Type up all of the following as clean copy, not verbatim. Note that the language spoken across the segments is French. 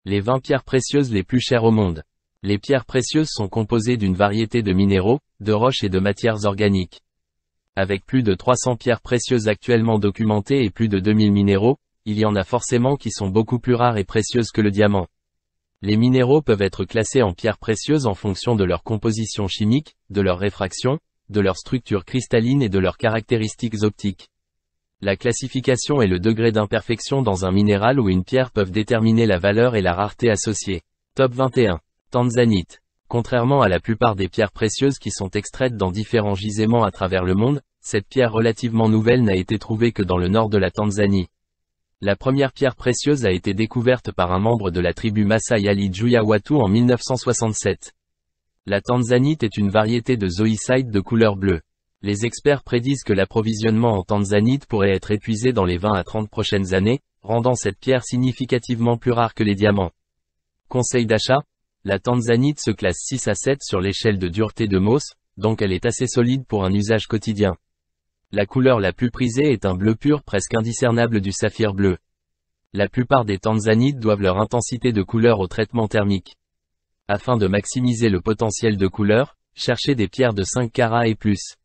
Les 20 pierres précieuses les plus chères au monde. Les pierres précieuses sont composées d'une variété de minéraux, de roches et de matières organiques. Avec plus de 300 pierres précieuses actuellement documentées et plus de 2000 minéraux, il y en a forcément qui sont beaucoup plus rares et précieuses que le diamant. Les minéraux peuvent être classés en pierres précieuses en fonction de leur composition chimique, de leur réfraction, de leur structure cristalline et de leurs caractéristiques optiques. La classification et le degré d'imperfection dans un minéral ou une pierre peuvent déterminer la valeur et la rareté associée. Top 21. Tanzanite. Contrairement à la plupart des pierres précieuses qui sont extraites dans différents gisements à travers le monde, cette pierre relativement nouvelle n'a été trouvée que dans le nord de la Tanzanie. La première pierre précieuse a été découverte par un membre de la tribu Masai Ali Juya Watu en 1967. La tanzanite est une variété de zoïsite de couleur bleue. Les experts prédisent que l'approvisionnement en tanzanite pourrait être épuisé dans les 20 à 30 prochaines années, rendant cette pierre significativement plus rare que les diamants. Conseil d'achat: la tanzanite se classe 6 à 7 sur l'échelle de dureté de Mohs, donc elle est assez solide pour un usage quotidien. La couleur la plus prisée est un bleu pur presque indiscernable du saphir bleu. La plupart des tanzanites doivent leur intensité de couleur au traitement thermique. Afin de maximiser le potentiel de couleur, cherchez des pierres de 5 carats et plus.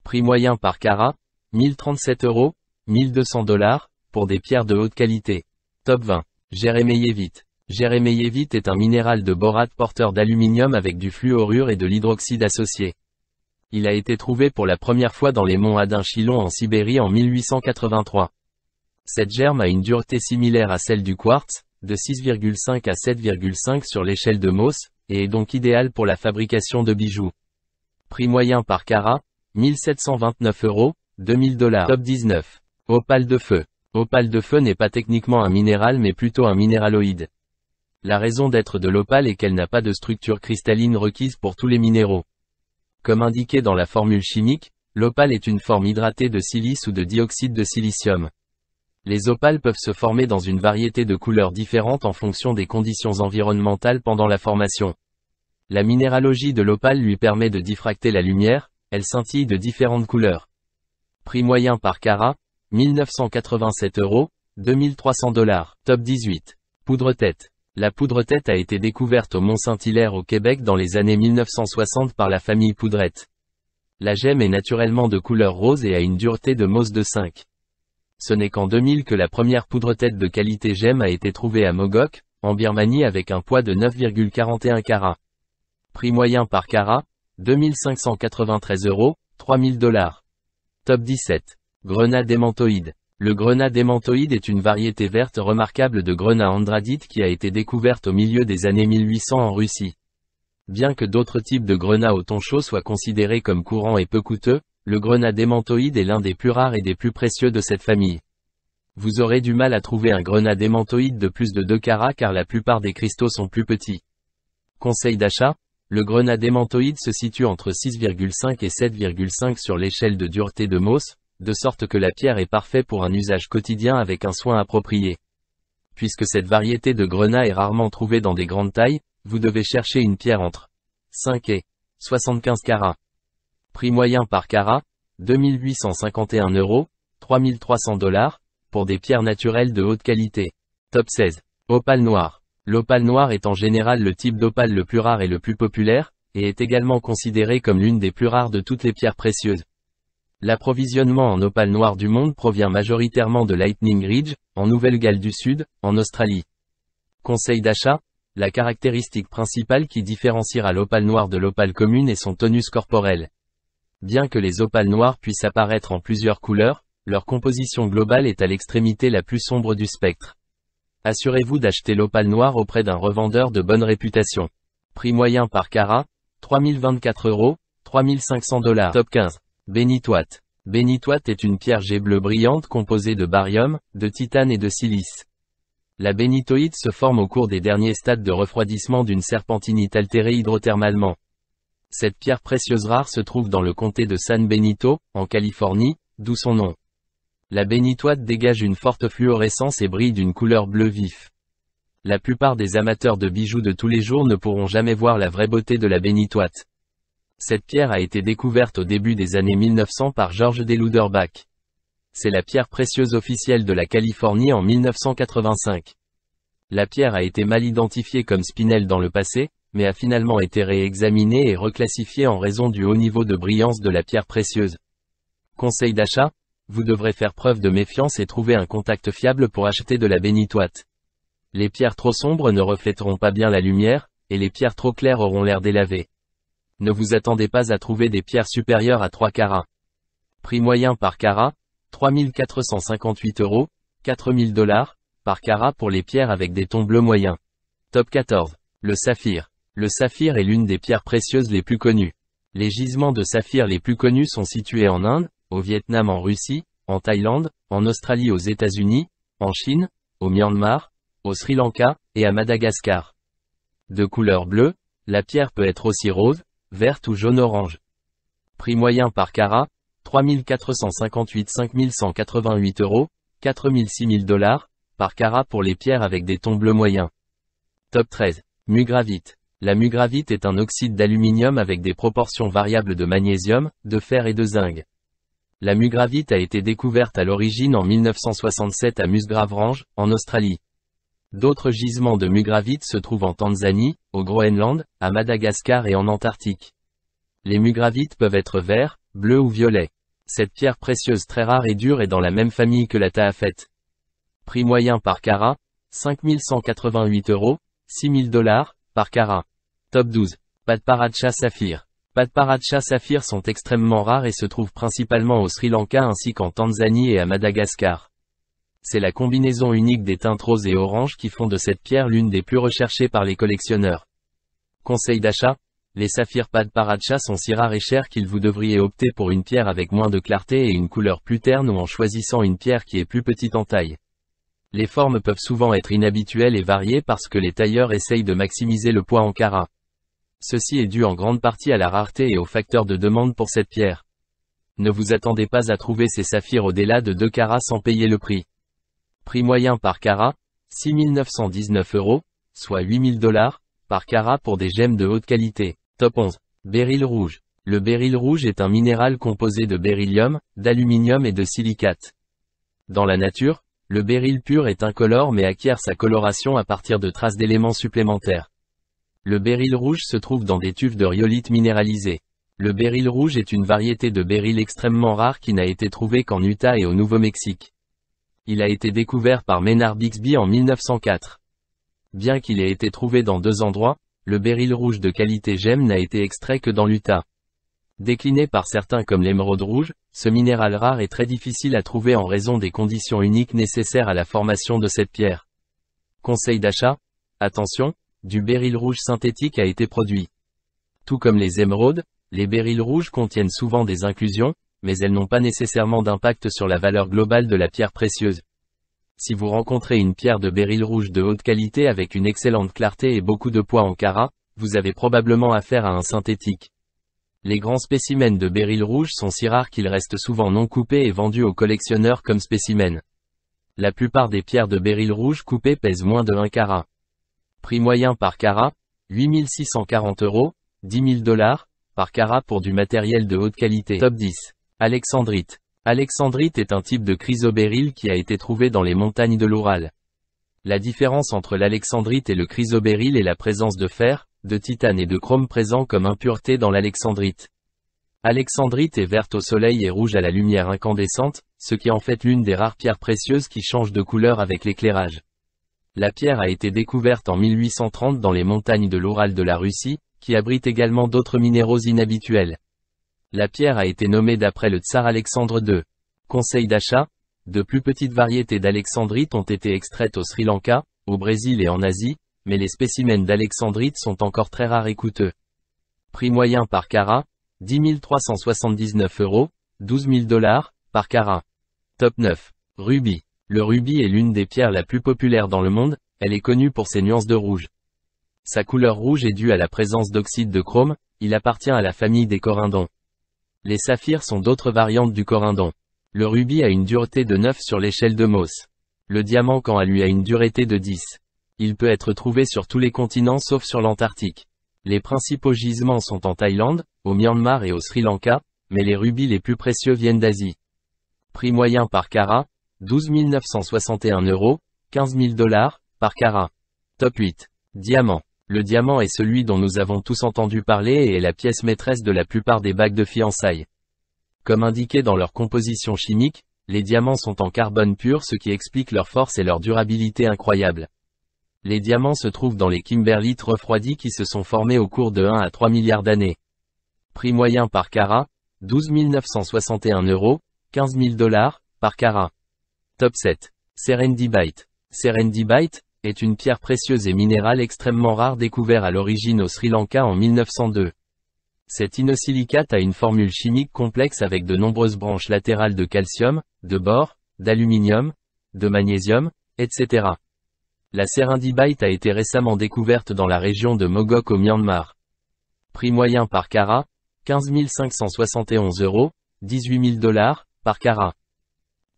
Prix moyen par carat, 1037 €, 1200 $, pour des pierres de haute qualité. Top 20. Jéréméiévite. Jéréméiévite est un minéral de borate porteur d'aluminium avec du fluorure et de l'hydroxyde associé. Il a été trouvé pour la première fois dans les monts Adin-Chilon en Sibérie en 1883. Cette germe a une dureté similaire à celle du quartz, de 6,5 à 7,5 sur l'échelle de Mohs, et est donc idéale pour la fabrication de bijoux. Prix moyen par carat, 1729 €, 2000 $. Top 19. Opale de feu. Opale de feu n'est pas techniquement un minéral mais plutôt un minéraloïde. La raison d'être de l'opale est qu'elle n'a pas de structure cristalline requise pour tous les minéraux. Comme indiqué dans la formule chimique, l'opale est une forme hydratée de silice ou de dioxyde de silicium. Les opales peuvent se former dans une variété de couleurs différentes en fonction des conditions environnementales pendant la formation. La minéralogie de l'opale lui permet de diffracter la lumière, elle scintille de différentes couleurs. Prix moyen par carat, 1987 €, 2300 $. Top 18. Poudre-tête. La poudre-tête a été découverte au Mont-Saint-Hilaire au Québec dans les années 1960 par la famille Poudrette. La gemme est naturellement de couleur rose et a une dureté de Mohs de 5. Ce n'est qu'en 2000 que la première poudre-tête de qualité gemme a été trouvée à Mogok, en Birmanie avec un poids de 9,41 carats. Prix moyen par carat, 2593 €, 3000 $. Top 17. Grenat démantoïde. Le grenat démantoïde est une variété verte remarquable de grenat andradite qui a été découverte au milieu des années 1800 en Russie. Bien que d'autres types de grenat au thon chaud soient considérés comme courants et peu coûteux, le grenat démantoïde est l'un des plus rares et des plus précieux de cette famille. Vous aurez du mal à trouver un grenat démantoïde de plus de 2 carats car la plupart des cristaux sont plus petits. Conseil d'achat: le grenat démantoïde se situe entre 6,5 et 7,5 sur l'échelle de dureté de Mohs, de sorte que la pierre est parfaite pour un usage quotidien avec un soin approprié. Puisque cette variété de grenat est rarement trouvée dans des grandes tailles, vous devez chercher une pierre entre 5 et 75 carats. Prix moyen par carat, 2851 €, 3300 $, pour des pierres naturelles de haute qualité. Top 16. Opale noire. L'opale noire est en général le type d'opale le plus rare et le plus populaire, et est également considérée comme l'une des plus rares de toutes les pierres précieuses. L'approvisionnement en opale noire du monde provient majoritairement de Lightning Ridge, en Nouvelle-Galles du Sud, en Australie. Conseil d'achat: la caractéristique principale qui différenciera l'opale noire de l'opale commune est son tonus corporel. Bien que les opales noires puissent apparaître en plusieurs couleurs, leur composition globale est à l'extrémité la plus sombre du spectre. Assurez-vous d'acheter l'opale noire auprès d'un revendeur de bonne réputation. Prix moyen par carat, 3024 €, 3500 $. Top 15. Bénitoite. Bénitoite est une pierre jet bleue brillante composée de barium, de titane et de silice. La bénitoïte se forme au cours des derniers stades de refroidissement d'une serpentinite altérée hydrothermalement. Cette pierre précieuse rare se trouve dans le comté de San Benito, en Californie, d'où son nom. La bénitoite dégage une forte fluorescence et brille d'une couleur bleu vif. La plupart des amateurs de bijoux de tous les jours ne pourront jamais voir la vraie beauté de la bénitoite. Cette pierre a été découverte au début des années 1900 par George Delouderbach. C'est la pierre précieuse officielle de la Californie en 1985. La pierre a été mal identifiée comme spinel dans le passé, mais a finalement été réexaminée et reclassifiée en raison du haut niveau de brillance de la pierre précieuse. Conseil d'achat, vous devrez faire preuve de méfiance et trouver un contact fiable pour acheter de la bénitoite. Les pierres trop sombres ne reflèteront pas bien la lumière, et les pierres trop claires auront l'air délavées. Ne vous attendez pas à trouver des pierres supérieures à 3 carats. Prix moyen par carat, 3458 €, 4000 $, par carat pour les pierres avec des tons bleus moyens. Top 14. Le saphir. Le saphir est l'une des pierres précieuses les plus connues. Les gisements de saphir les plus connus sont situés en Inde, au Vietnam, en Russie, en Thaïlande, en Australie, aux États-Unis, en Chine, au Myanmar, au Sri Lanka, et à Madagascar. De couleur bleue, la pierre peut être aussi rose, verte ou jaune-orange. Prix moyen par carat, 3458-5188 €, 4000-6000 $, par carat pour les pierres avec des tons bleus moyens. Top 13. Mugravite. La mugravite est un oxyde d'aluminium avec des proportions variables de magnésium, de fer et de zinc. La mugravite a été découverte à l'origine en 1967 à Musgrave Range, en Australie. D'autres gisements de mugravite se trouvent en Tanzanie, au Groenland, à Madagascar et en Antarctique. Les mugravites peuvent être verts, bleus ou violets. Cette pierre précieuse très rare et dure est dans la même famille que la taafette. Prix moyen par carat, 5188 €, 6000 $, par carat. Top 12. Padparadscha saphir. Padparadscha saphir sont extrêmement rares et se trouvent principalement au Sri Lanka ainsi qu'en Tanzanie et à Madagascar. C'est la combinaison unique des teintes roses et oranges qui font de cette pierre l'une des plus recherchées par les collectionneurs. Conseil d'achat, les saphirs Padparadscha sont si rares et chers qu'il vous devriez opter pour une pierre avec moins de clarté et une couleur plus terne ou en choisissant une pierre qui est plus petite en taille. Les formes peuvent souvent être inhabituelles et variées parce que les tailleurs essayent de maximiser le poids en carats. Ceci est dû en grande partie à la rareté et au facteur de demande pour cette pierre. Ne vous attendez pas à trouver ces saphirs au-delà de 2 carats sans payer le prix. Prix moyen par carat, 6919 €, soit 8000 $, par carat pour des gemmes de haute qualité. Top 11. Béryl rouge. Le béryl rouge est un minéral composé de beryllium, d'aluminium et de silicate. Dans la nature, le béryl pur est incolore mais acquiert sa coloration à partir de traces d'éléments supplémentaires. Le béryl rouge se trouve dans des tufs de rhyolite minéralisés. Le béryl rouge est une variété de béryl extrêmement rare qui n'a été trouvée qu'en Utah et au Nouveau-Mexique. Il a été découvert par Maynard Bixby en 1904. Bien qu'il ait été trouvé dans 2 endroits, le béryl rouge de qualité gemme n'a été extrait que dans l'Utah. Décliné par certains comme l'émeraude rouge, ce minéral rare est très difficile à trouver en raison des conditions uniques nécessaires à la formation de cette pierre. Conseil d'achat, attention, du béryl rouge synthétique a été produit. Tout comme les émeraudes, les béryls rouges contiennent souvent des inclusions, mais elles n'ont pas nécessairement d'impact sur la valeur globale de la pierre précieuse. Si vous rencontrez une pierre de béryl rouge de haute qualité avec une excellente clarté et beaucoup de poids en carats, vous avez probablement affaire à un synthétique. Les grands spécimens de béryl rouge sont si rares qu'ils restent souvent non coupés et vendus aux collectionneurs comme spécimens. La plupart des pierres de béryl rouge coupées pèsent moins de 1 carat. Prix moyen par carat, 8640 €, 10 000 $, par carat pour du matériel de haute qualité. Top 10. Alexandrite. Alexandrite est un type de chrysobéryl qui a été trouvé dans les montagnes de l'Oural. La différence entre l'alexandrite et le chrysobéryl est la présence de fer, de titane et de chrome présents comme impuretés dans l'alexandrite. Alexandrite est verte au soleil et rouge à la lumière incandescente, ce qui en fait l'une des rares pierres précieuses qui changent de couleur avec l'éclairage. La pierre a été découverte en 1830 dans les montagnes de l'Oural de la Russie, qui abritent également d'autres minéraux inhabituels. La pierre a été nommée d'après le tsar Alexandre II. Conseil d'achat, de plus petites variétés d'alexandrite ont été extraites au Sri Lanka, au Brésil et en Asie, mais les spécimens d'alexandrite sont encore très rares et coûteux. Prix moyen par carat, 10 379 €, 12 000 $, par carat. Top 9. Rubis. Le rubis est l'une des pierres la plus populaire dans le monde, elle est connue pour ses nuances de rouge. Sa couleur rouge est due à la présence d'oxyde de chrome, il appartient à la famille des corindons. Les saphirs sont d'autres variantes du corindon. Le rubis a une dureté de 9 sur l'échelle de Mohs. Le diamant quant à lui a une dureté de 10. Il peut être trouvé sur tous les continents sauf sur l'Antarctique. Les principaux gisements sont en Thaïlande, au Myanmar et au Sri Lanka, mais les rubis les plus précieux viennent d'Asie. Prix moyen par carat, 12 961 €, 15 000 $, par carat. Top 8. Diamant. Le diamant est celui dont nous avons tous entendu parler et est la pièce maîtresse de la plupart des bagues de fiançailles. Comme indiqué dans leur composition chimique, les diamants sont en carbone pur, ce qui explique leur force et leur durabilité incroyable. Les diamants se trouvent dans les kimberlites refroidis qui se sont formés au cours de 1 à 3 milliards d'années. Prix moyen par carat, 12 961 €, 15 000 $ par carat. Top 7. Serendibite. Serendibite est une pierre précieuse et minérale extrêmement rare découverte à l'origine au Sri Lanka en 1902. Cet inosilicate a une formule chimique complexe avec de nombreuses branches latérales de calcium, de bore, d'aluminium, de magnésium, etc. La serendibite a été récemment découverte dans la région de Mogok au Myanmar. Prix moyen par carat, 15 571 €, 18 000 $ par carat.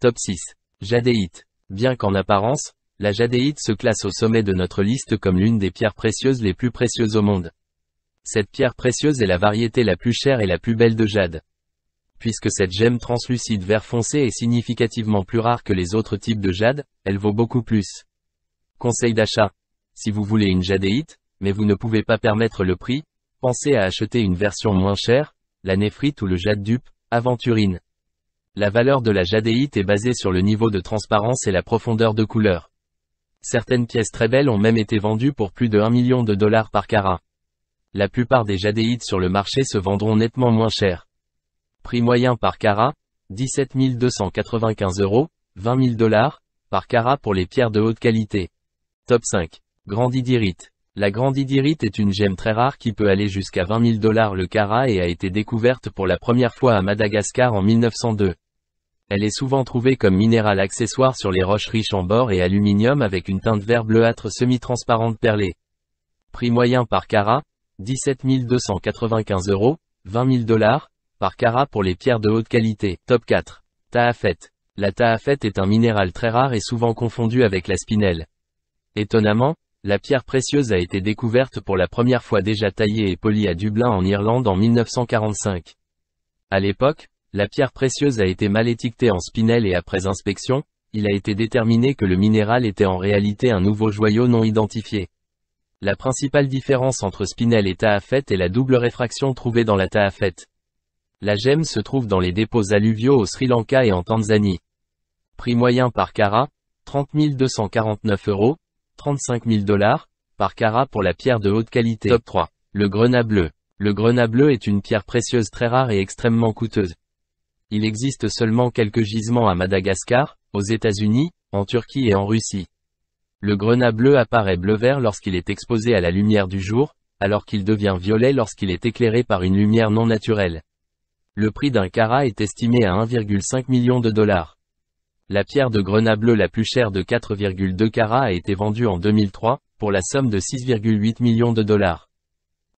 Top 6. Jadéite. Bien qu'en apparence, la jadéite se classe au sommet de notre liste comme l'une des pierres précieuses les plus précieuses au monde. Cette pierre précieuse est la variété la plus chère et la plus belle de jade. Puisque cette gemme translucide vert foncé est significativement plus rare que les autres types de jade, elle vaut beaucoup plus. Conseil d'achat. Si vous voulez une jadéite, mais vous ne pouvez pas permettre le prix, pensez à acheter une version moins chère, la néphrite ou le jade dupe, aventurine. La valeur de la jadéite est basée sur le niveau de transparence et la profondeur de couleur. Certaines pièces très belles ont même été vendues pour plus de 1 million de $ par carat. La plupart des jadéites sur le marché se vendront nettement moins cher. Prix moyen par carat, 17 295 €, 20 000 $ par carat pour les pierres de haute qualité. Top 5. Grandidierite. La grandidierite est une gemme très rare qui peut aller jusqu'à 20 000 $ le carat et a été découverte pour la première fois à Madagascar en 1902. Elle est souvent trouvée comme minéral accessoire sur les roches riches en bore et aluminium avec une teinte vert bleuâtre semi-transparente perlée. Prix moyen par carat, 17 295 €, 20 000 $ par carat pour les pierres de haute qualité. Top 4. Taafet. La taafet est un minéral très rare et souvent confondu avec la spinelle. Étonnamment, la pierre précieuse a été découverte pour la première fois déjà taillée et polie à Dublin en Irlande en 1945. À l'époque, la pierre précieuse a été mal étiquetée en spinelle et après inspection, il a été déterminé que le minéral était en réalité un nouveau joyau non identifié. La principale différence entre spinelle et taafet est la double réfraction trouvée dans la taafet. La gemme se trouve dans les dépôts alluviaux au Sri Lanka et en Tanzanie. Prix moyen par carat, 30 249 €, 35 000 $ par carat pour la pierre de haute qualité. Top 3. Le grenat bleu. Le grenat bleu est une pierre précieuse très rare et extrêmement coûteuse. Il existe seulement quelques gisements à Madagascar, aux États-Unis, en Turquie et en Russie. Le grenat bleu apparaît bleu-vert lorsqu'il est exposé à la lumière du jour, alors qu'il devient violet lorsqu'il est éclairé par une lumière non naturelle. Le prix d'un carat est estimé à 1,5 million de $. La pierre de grenat bleu la plus chère de 4,2 carats a été vendue en 2003, pour la somme de 6,8 millions de $.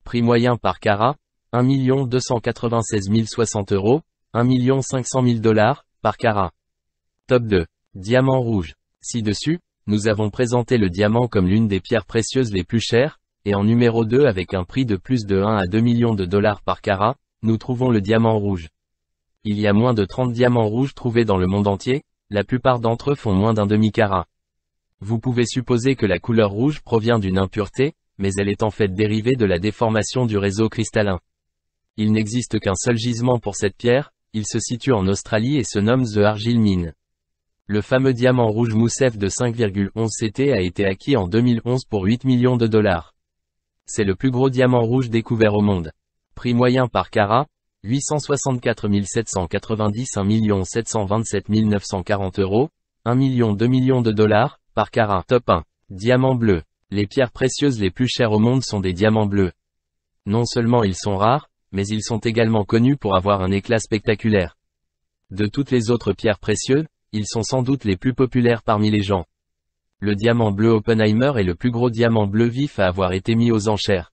Prix moyen par carat, 1 296 060 €, 1 500 000 $ par carat. Top 2. Diamant rouge. Ci-dessus, nous avons présenté le diamant comme l'une des pierres précieuses les plus chères, et en numéro 2 avec un prix de plus de 1 à 2 millions de $ par carat, nous trouvons le diamant rouge. Il y a moins de 30 diamants rouges trouvés dans le monde entier, la plupart d'entre eux font moins d'un demi-carat. Vous pouvez supposer que la couleur rouge provient d'une impureté, mais elle est en fait dérivée de la déformation du réseau cristallin. Il n'existe qu'un seul gisement pour cette pierre, il se situe en Australie et se nomme The Argyle Mine. Le fameux diamant rouge Moussef de 5,11 Ct a été acquis en 2011 pour 8 millions de $. C'est le plus gros diamant rouge découvert au monde. Prix moyen par carat, 864 790 1 727 940 €, 1 2 millions de $, par carat. Top 1. Diamant bleu. Les pierres précieuses les plus chères au monde sont des diamants bleus. Non seulement ils sont rares, mais ils sont également connus pour avoir un éclat spectaculaire. De toutes les autres pierres précieuses, ils sont sans doute les plus populaires parmi les gens. Le diamant bleu Oppenheimer est le plus gros diamant bleu vif à avoir été mis aux enchères.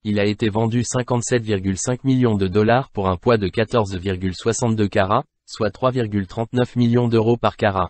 Il a été vendu 57,5 millions de $ pour un poids de 14,62 carats, soit 3,39 millions € par carat.